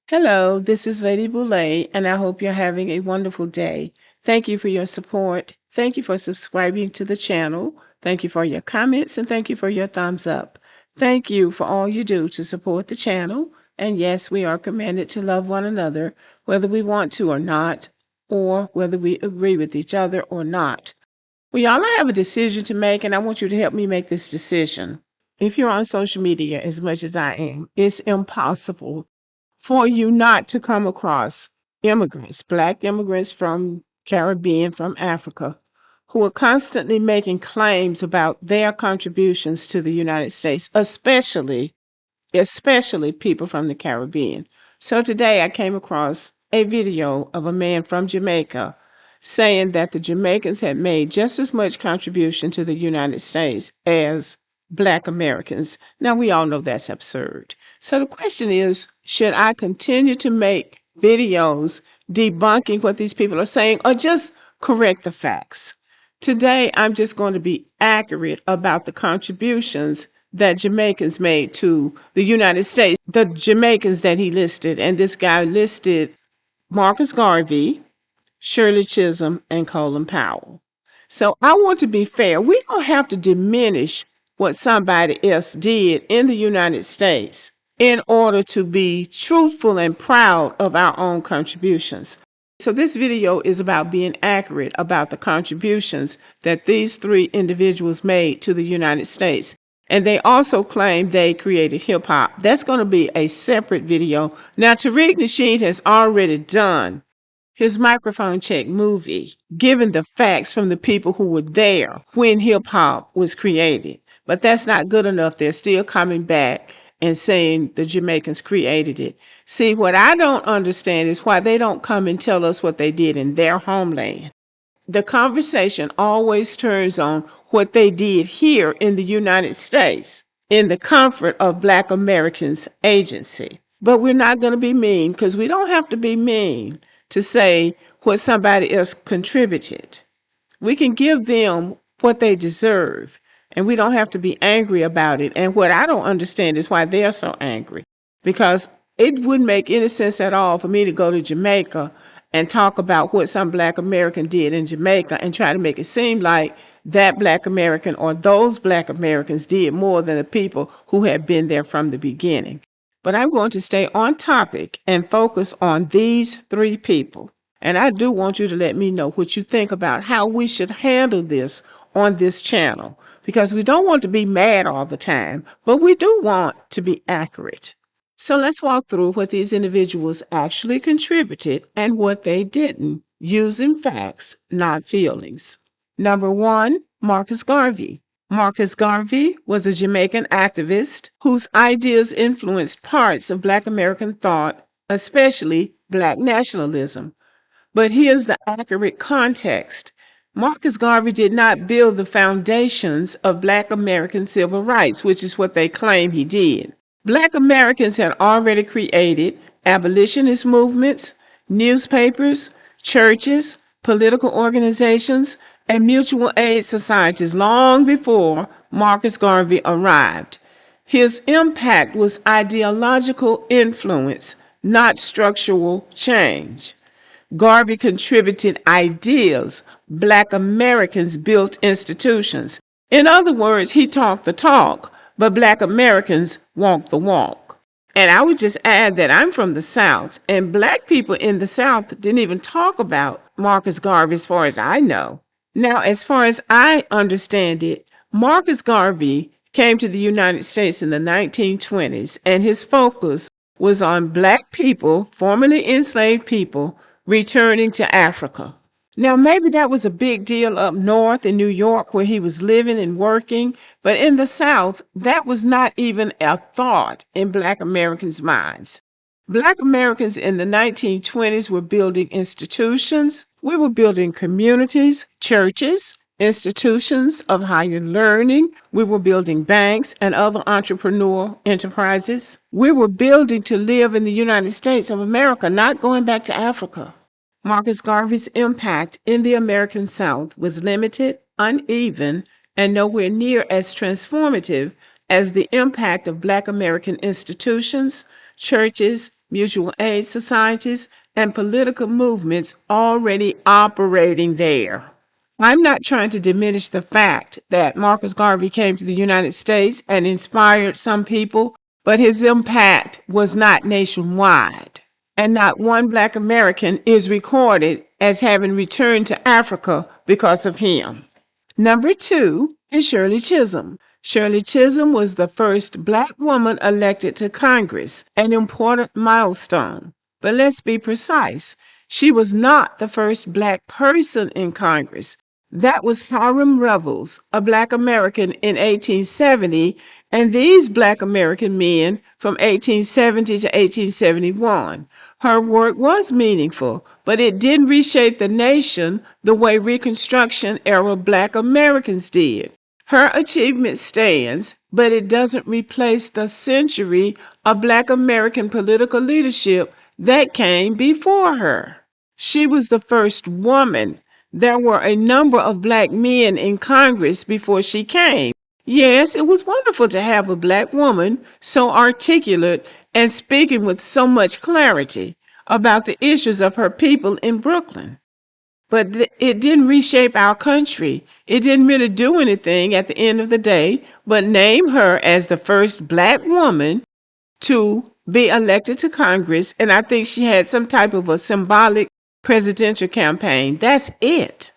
Hello, this is Lady Boulay, and I hope you're having a wonderful day. Thank you for your support. Thank you for subscribing to the channel. Thank you for your comments, and thank you for your thumbs up. Thank you for all you do to support the channel. And yes, we are commanded to love one another, whether we want to or not, or whether we agree with each other or not. Well, y'all, I have a decision to make, and I want you to help me make this decision. If you're on social media as much as I am, it's impossible for you not to come across immigrants, Black immigrants from Caribbean, from Africa, who are constantly making claims about their contributions to the United States, especially people from the Caribbean. So today I came across a video of a man from Jamaica saying that the Jamaicans had made just as much contribution to the United States as Black Americans. Now, we all know that's absurd. So the question is, should I continue to make videos debunking what these people are saying or just correct the facts? Today, I'm just going to be accurate about the contributions that Jamaicans made to the United States. The Jamaicans that he listed, and this guy listed Marcus Garvey, Shirley Chisholm, and Colin Powell. So I want to be fair. We don't have to diminish what somebody else did in the United States in order to be truthful and proud of our own contributions. So this video is about being accurate about the contributions that these three individuals made to the United States. And they also claim they created hip hop. That's going to be a separate video. Now, Tariq Nasheed has already done his microphone check movie, given the facts from the people who were there when hip hop was created. But that's not good enough. They're still coming back and saying the Jamaicans created it. See, what I don't understand is why they don't come and tell us what they did in their homeland. The conversation always turns on what they did here in the United States, in the comfort of Black Americans' agency. But we're not going to be mean, because we don't have to be mean to say what somebody else contributed. We can give them what they deserve, and we don't have to be angry about it. And what I don't understand is why they're so angry, because it wouldn't make any sense at all for me to go to Jamaica and talk about what some Black American did in Jamaica and try to make it seem like that Black American or those Black Americans did more than the people who had been there from the beginning. But I'm going to stay on topic and focus on these three people. And I do want you to let me know what you think about how we should handle this on this channel, because we don't want to be mad all the time, but we do want to be accurate. So let's walk through what these individuals actually contributed and what they didn't, using facts, not feelings. Number one, Marcus Garvey. Marcus Garvey was a Jamaican activist whose ideas influenced parts of Black American thought, especially Black nationalism. But here's the accurate context. Marcus Garvey did not build the foundations of Black American civil rights, which is what they claim he did. Black Americans had already created abolitionist movements, newspapers, churches, political organizations, and mutual aid societies long before Marcus Garvey arrived. His impact was ideological influence, not structural change. Garvey contributed ideas. Black Americans built institutions. In other words, he talked the talk, but Black Americans walked the walk. And I would just add that I'm from the South, and Black people in the South didn't even talk about Marcus Garvey as far as I know. Now, as far as I understand it, Marcus Garvey came to the United States in the 1920s, and his focus was on Black people, formerly enslaved people, returning to Africa. Now, maybe that was a big deal up north in New York where he was living and working, but in the South, that was not even a thought in Black Americans' minds. Black Americans in the 1920s were building institutions. We were building communities, churches, institutions of higher learning. We were building banks and other entrepreneurial enterprises. We were building to live in the United States of America, not going back to Africa. Marcus Garvey's impact in the American South was limited, uneven, and nowhere near as transformative as the impact of Black American institutions, churches, mutual aid societies, and political movements already operating there. I'm not trying to diminish the fact that Marcus Garvey came to the United States and inspired some people, but his impact was not nationwide. And not one Black American is recorded as having returned to Africa because of him. Number 2 is Shirley Chisholm. Shirley Chisholm was the first Black woman elected to Congress, an important milestone. But let's be precise. She was not the first Black person in Congress. That was Hiram Revels, a Black American in 1870, and these Black American men from 1870 to 1871. Her work was meaningful, but it didn't reshape the nation the way Reconstruction era Black Americans did. Her achievement stands, but it doesn't replace the century of Black American political leadership that came before her. She was the first woman. There were a number of Black men in Congress before she came. Yes, it was wonderful to have a Black woman so articulate and speaking with so much clarity about the issues of her people in Brooklyn. But it didn't reshape our country. It didn't really do anything at the end of the day, but name her as the first Black woman to be elected to Congress. And I think she had some type of a symbolic presidential campaign. That's it.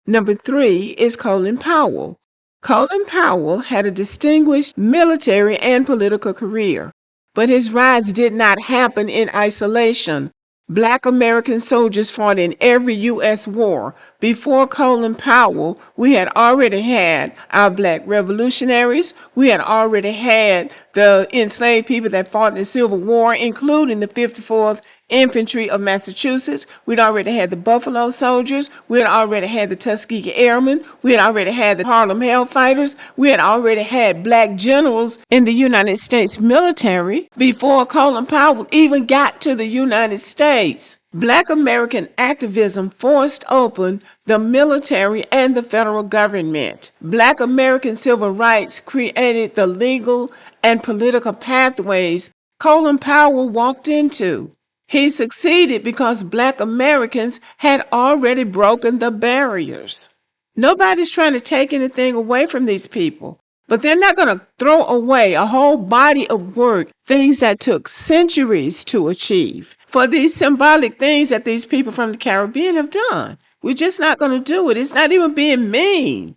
Number 3 is Colin Powell. Colin Powell had a distinguished military and political career, but his rise did not happen in isolation. Black American soldiers fought in every U.S. war. Before Colin Powell, we had already had our Black revolutionaries. We had already had the enslaved people that fought in the Civil War, including the 54th Infantry of Massachusetts. We'd already had the Buffalo Soldiers. We had already had the Tuskegee Airmen. We had already had the Harlem Hellfighters. We had already had Black generals in the United States military before Colin Powell even got to the United States. Black American activism forced open the military and the federal government. Black American civil rights created the legal and political pathways Colin Powell walked into. He succeeded because Black Americans had already broken the barriers. Nobody's trying to take anything away from these people, but they're not going to throw away a whole body of work, things that took centuries to achieve, for these symbolic things that these people from the Caribbean have done. We're just not going to do it. It's not even being mean.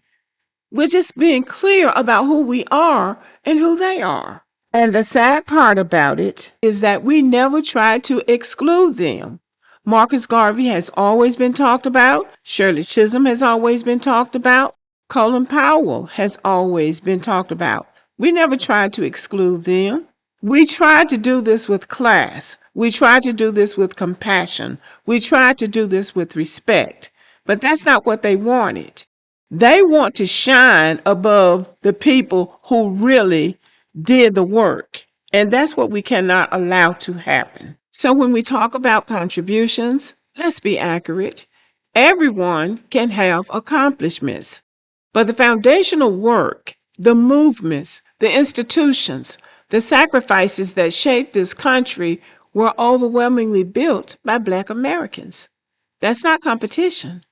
We're just being clear about who we are and who they are. And the sad part about it is that we never tried to exclude them. Marcus Garvey has always been talked about. Shirley Chisholm has always been talked about. Colin Powell has always been talked about. We never tried to exclude them. We tried to do this with class. We tried to do this with compassion. We tried to do this with respect. But that's not what they wanted. They want to shine above the people who really did the work. And that's what we cannot allow to happen. So when we talk about contributions, let's be accurate. Everyone can have accomplishments, but the foundational work, the movements, the institutions, the sacrifices that shaped this country were overwhelmingly built by Black Americans. That's not competition.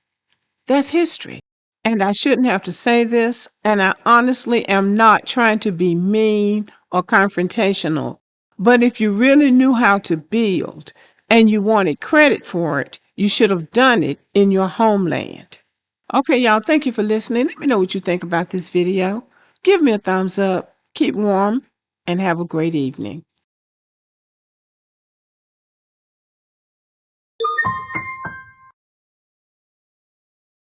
That's history. And I shouldn't have to say this, and I honestly am not trying to be mean or confrontational. But if you really knew how to build and you wanted credit for it, you should have done it in your homeland. Okay, y'all, thank you for listening. Let me know what you think about this video. Give me a thumbs up, keep warm, and have a great evening.